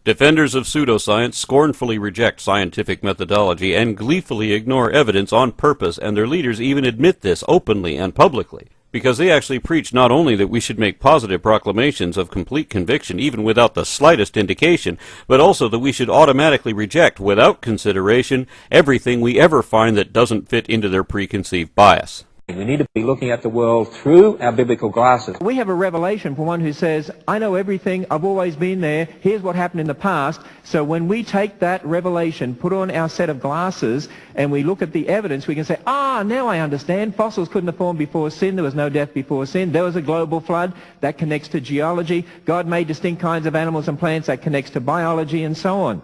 Defenders of pseudoscience scornfully reject scientific methodology and gleefully ignore evidence on purpose, and their leaders even admit this openly and publicly, because they actually preach not only that we should make positive proclamations of complete conviction even without the slightest indication, but also that we should automatically reject without consideration everything we ever find that doesn't fit into their preconceived bias. We need to be looking at the world through our biblical glasses. We have a revelation from one who says, I know everything, I've always been there, here's what happened in the past. So when we take that revelation, put on our set of glasses, and we look at the evidence, we can say, now I understand. Fossils couldn't have formed before sin. There was no death before sin. There was a global flood. That connects to geology. God made distinct kinds of animals and plants. That connects to biology and so on.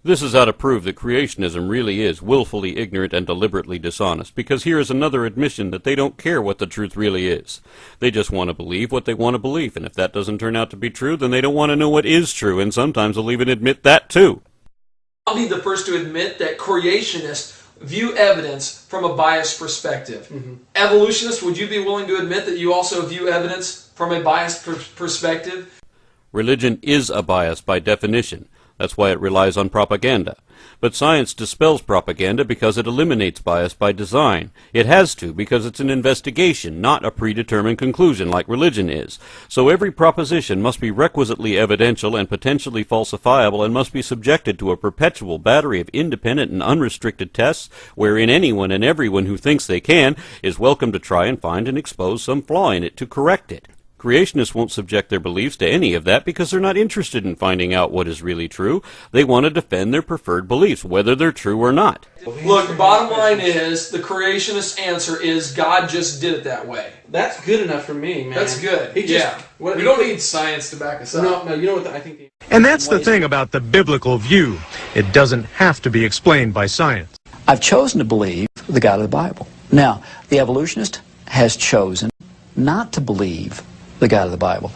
This is how to prove that creationism really is willfully ignorant and deliberately dishonest, because here is another admission that they don't care what the truth really is. They just want to believe what they want to believe, and if that doesn't turn out to be true, then they don't want to know what is true, and sometimes they'll even admit that too. I'll be the first to admit that creationists view evidence from a biased perspective. Evolutionists, would you be willing to admit that you also view evidence from a biased perspective? Religion is a bias by definition. That's why it relies on propaganda. But science dispels propaganda because it eliminates bias by design. It has to, because it's an investigation, not a predetermined conclusion like religion is. So every proposition must be requisitely evidential and potentially falsifiable, and must be subjected to a perpetual battery of independent and unrestricted tests, wherein anyone and everyone who thinks they can is welcome to try and find and expose some flaw in it to correct it. Creationists won't subject their beliefs to any of that because they're not interested in finding out what is really true. They want to defend their preferred beliefs, whether they're true or not. Look, the bottom line is, the creationist answer is God just did it that way. That's good enough for me, man. That's good. We don't need science to back us up. No, you know what I think... And that's the thing about the biblical view. It doesn't have to be explained by science. I've chosen to believe the God of the Bible. Now, the evolutionist has chosen not to believe the God of the Bible.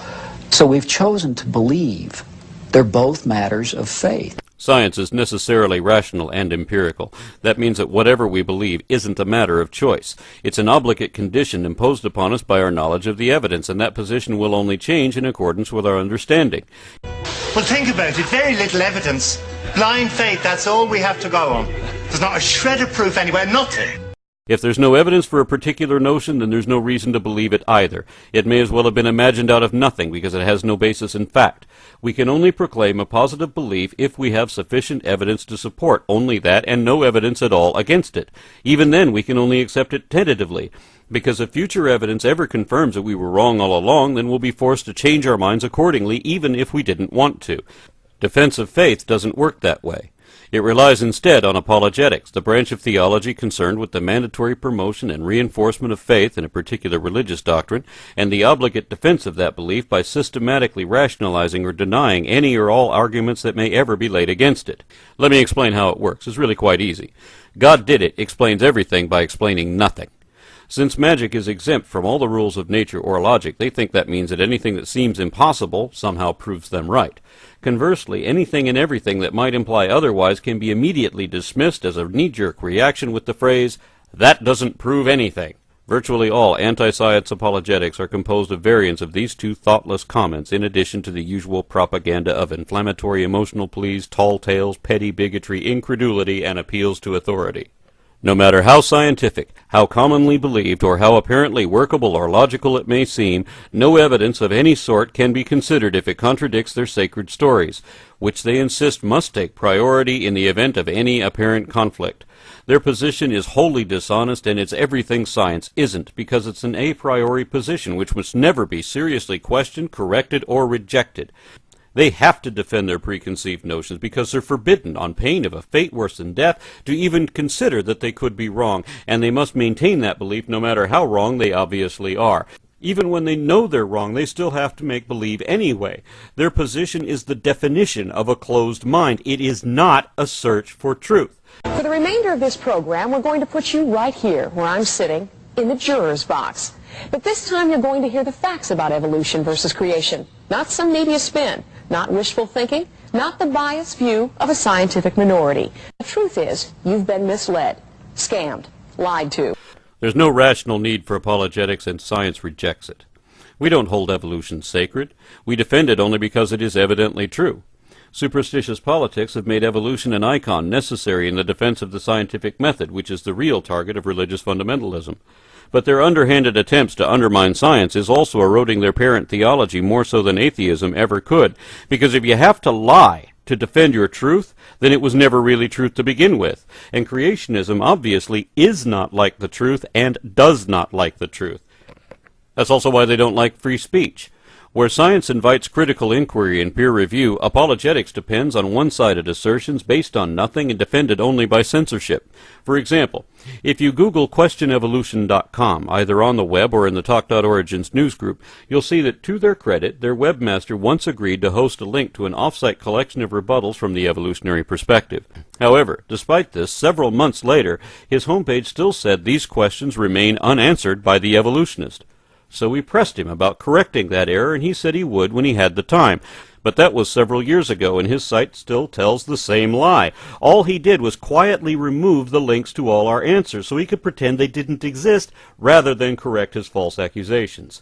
So we've chosen to believe. They're both matters of faith. Science is necessarily rational and empirical. That means that whatever we believe isn't a matter of choice. It's an obligate condition imposed upon us by our knowledge of the evidence, and that position will only change in accordance with our understanding. Well, think about it. Very little evidence. Blind faith, that's all we have to go on. There's not a shred of proof anywhere, nothing. If there's no evidence for a particular notion, then there's no reason to believe it either. It may as well have been imagined out of nothing because it has no basis in fact. We can only proclaim a positive belief if we have sufficient evidence to support only that, and no evidence at all against it. Even then, we can only accept it tentatively, because if future evidence ever confirms that we were wrong all along, then we'll be forced to change our minds accordingly, even if we didn't want to. Defense of faith doesn't work that way. It relies instead on apologetics, the branch of theology concerned with the mandatory promotion and reinforcement of faith in a particular religious doctrine, and the obligate defense of that belief by systematically rationalizing or denying any or all arguments that may ever be laid against it. Let me explain how it works. It's really quite easy. God did it explains everything by explaining nothing. Since magic is exempt from all the rules of nature or logic, they think that means that anything that seems impossible somehow proves them right. Conversely, anything and everything that might imply otherwise can be immediately dismissed as a knee-jerk reaction with the phrase, "That doesn't prove anything." Virtually all anti-science apologetics are composed of variants of these two thoughtless comments, in addition to the usual propaganda of inflammatory emotional pleas, tall tales, petty bigotry, incredulity, and appeals to authority. No matter how scientific, how commonly believed, or how apparently workable or logical it may seem, no evidence of any sort can be considered if it contradicts their sacred stories, which they insist must take priority in the event of any apparent conflict. Their position is wholly dishonest, and its everything science isn't, because it's an a priori position which must never be seriously questioned, corrected, or rejected. They have to defend their preconceived notions because they're forbidden, on pain of a fate worse than death, to even consider that they could be wrong, and they must maintain that belief no matter how wrong they obviously are. Even when they know they're wrong, they still have to make believe anyway. Their position is the definition of a closed mind. It is not a search for truth. For the remainder of this program, we're going to put you right here, where I'm sitting, in the juror's box. But this time you're going to hear the facts about evolution versus creation, not some media spin. Not wishful thinking, not the biased view of a scientific minority. The truth is, you've been misled, scammed, lied to. There's no rational need for apologetics, and science rejects it. We don't hold evolution sacred. We defend it only because it is evidently true. Superstitious politics have made evolution an icon necessary in the defense of the scientific method, which is the real target of religious fundamentalism. But their underhanded attempts to undermine science is also eroding their parent theology more so than atheism ever could, because if you have to lie to defend your truth, then it was never really truth to begin with. And creationism obviously is not like the truth and does not like the truth. That's also why they don't like free speech. Where science invites critical inquiry and peer review, apologetics depends on one-sided assertions based on nothing and defended only by censorship. For example, if you Google questionevolution.com, either on the web or in the Talk.Origins newsgroup, you'll see that, to their credit, their webmaster once agreed to host a link to an off-site collection of rebuttals from the evolutionary perspective. However, despite this, several months later, his homepage still said these questions remain unanswered by the evolutionist. So we pressed him about correcting that error, and he said he would when he had the time. But that was several years ago, and his site still tells the same lie. All he did was quietly remove the links to all our answers so he could pretend they didn't exist, rather than correct his false accusations.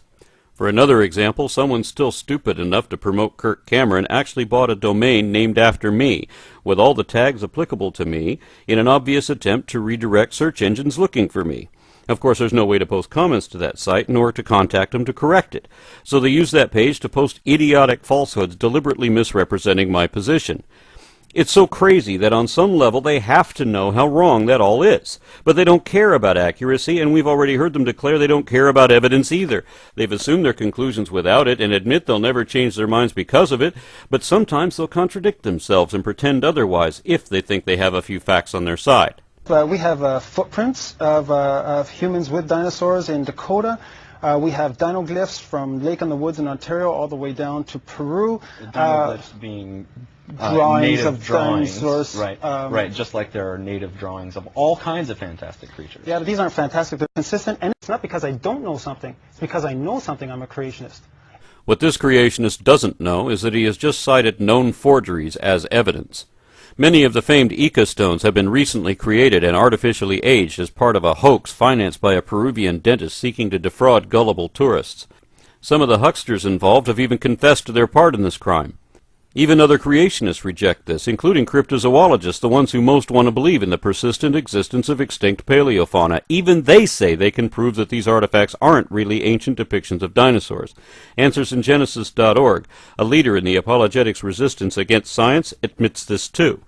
For another example, someone still stupid enough to promote Kirk Cameron actually bought a domain named after me, with all the tags applicable to me, in an obvious attempt to redirect search engines looking for me. Of course, there's no way to post comments to that site, nor to contact them to correct it. So they use that page to post idiotic falsehoods deliberately misrepresenting my position. It's so crazy that on some level they have to know how wrong that all is. But they don't care about accuracy, and we've already heard them declare they don't care about evidence either. They've assumed their conclusions without it and admit they'll never change their minds because of it, but sometimes they'll contradict themselves and pretend otherwise if they think they have a few facts on their side. We have footprints of humans with dinosaurs in Dakota. We have dinoglyphs from Lake in the Woods in Ontario all the way down to Peru. The dinoglyphs being drawings native of drawings, dinosaurs. Right, just like there are native drawings of all kinds of fantastic creatures. Yeah, but these aren't fantastic. They're consistent, and it's not because I don't know something. It's because I know something. I'm a creationist. What this creationist doesn't know is that he has just cited known forgeries as evidence. Many of the famed Ica stones have been recently created and artificially aged as part of a hoax financed by a Peruvian dentist seeking to defraud gullible tourists. Some of the hucksters involved have even confessed to their part in this crime. Even other creationists reject this, including cryptozoologists, the ones who most want to believe in the persistent existence of extinct paleofauna. Even they say they can prove that these artifacts aren't really ancient depictions of dinosaurs. AnswersInGenesis.org, a leader in the apologetics resistance against science, admits this too.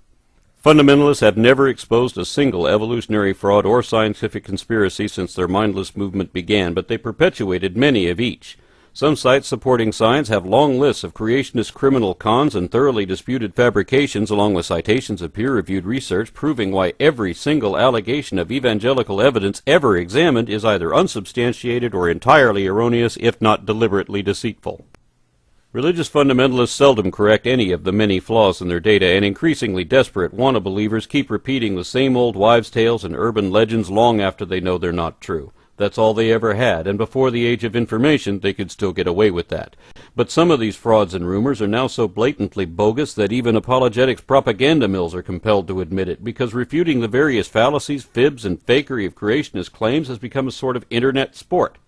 Fundamentalists have never exposed a single evolutionary fraud or scientific conspiracy since their mindless movement began, but they perpetuated many of each. Some sites supporting science have long lists of creationist criminal cons and thoroughly disputed fabrications, along with citations of peer-reviewed research proving why every single allegation of evangelical evidence ever examined is either unsubstantiated or entirely erroneous, if not deliberately deceitful. Religious fundamentalists seldom correct any of the many flaws in their data, and increasingly desperate wanna-believers keep repeating the same old wives' tales and urban legends long after they know they're not true. That's all they ever had, and before the age of information, they could still get away with that. But some of these frauds and rumors are now so blatantly bogus that even apologetics propaganda mills are compelled to admit it, because refuting the various fallacies, fibs, and fakery of creationist claims has become a sort of internet sport.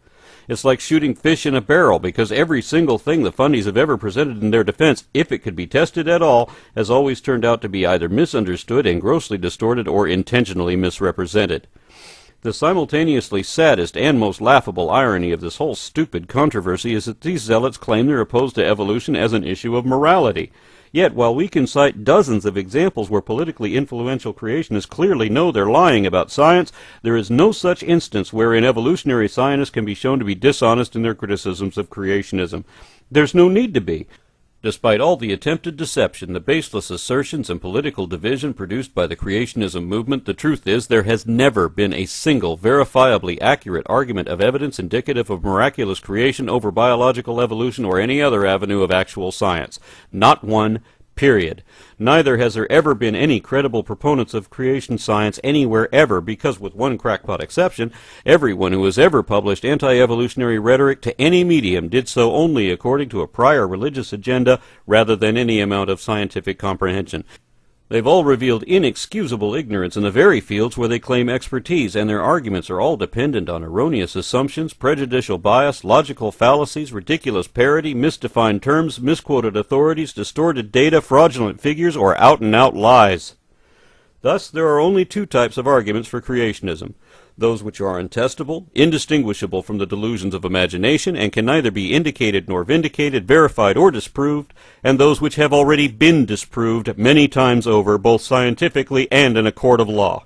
It's like shooting fish in a barrel, because every single thing the fundies have ever presented in their defense, if it could be tested at all, has always turned out to be either misunderstood and grossly distorted or intentionally misrepresented. The simultaneously saddest and most laughable irony of this whole stupid controversy is that these zealots claim they're opposed to evolution as an issue of morality. Yet, while we can cite dozens of examples where politically influential creationists clearly know they're lying about science, there is no such instance wherein evolutionary scientists can be shown to be dishonest in their criticisms of creationism. There's no need to be. Despite all the attempted deception, the baseless assertions, and political division produced by the creationism movement, the truth is there has never been a single verifiably accurate argument of evidence indicative of miraculous creation over biological evolution or any other avenue of actual science. Not one, period. Neither has there ever been any credible proponents of creation science anywhere ever, because with one crackpot exception, everyone who has ever published anti-evolutionary rhetoric to any medium did so only according to a prior religious agenda rather than any amount of scientific comprehension. They've all revealed inexcusable ignorance in the very fields where they claim expertise, and their arguments are all dependent on erroneous assumptions, prejudicial bias, logical fallacies, ridiculous parody, misdefined terms, misquoted authorities, distorted data, fraudulent figures, or out-and-out lies. Thus, there are only two types of arguments for creationism: those which are untestable, indistinguishable from the delusions of imagination, and can neither be indicated nor vindicated, verified or disproved, and those which have already been disproved many times over, both scientifically and in a court of law.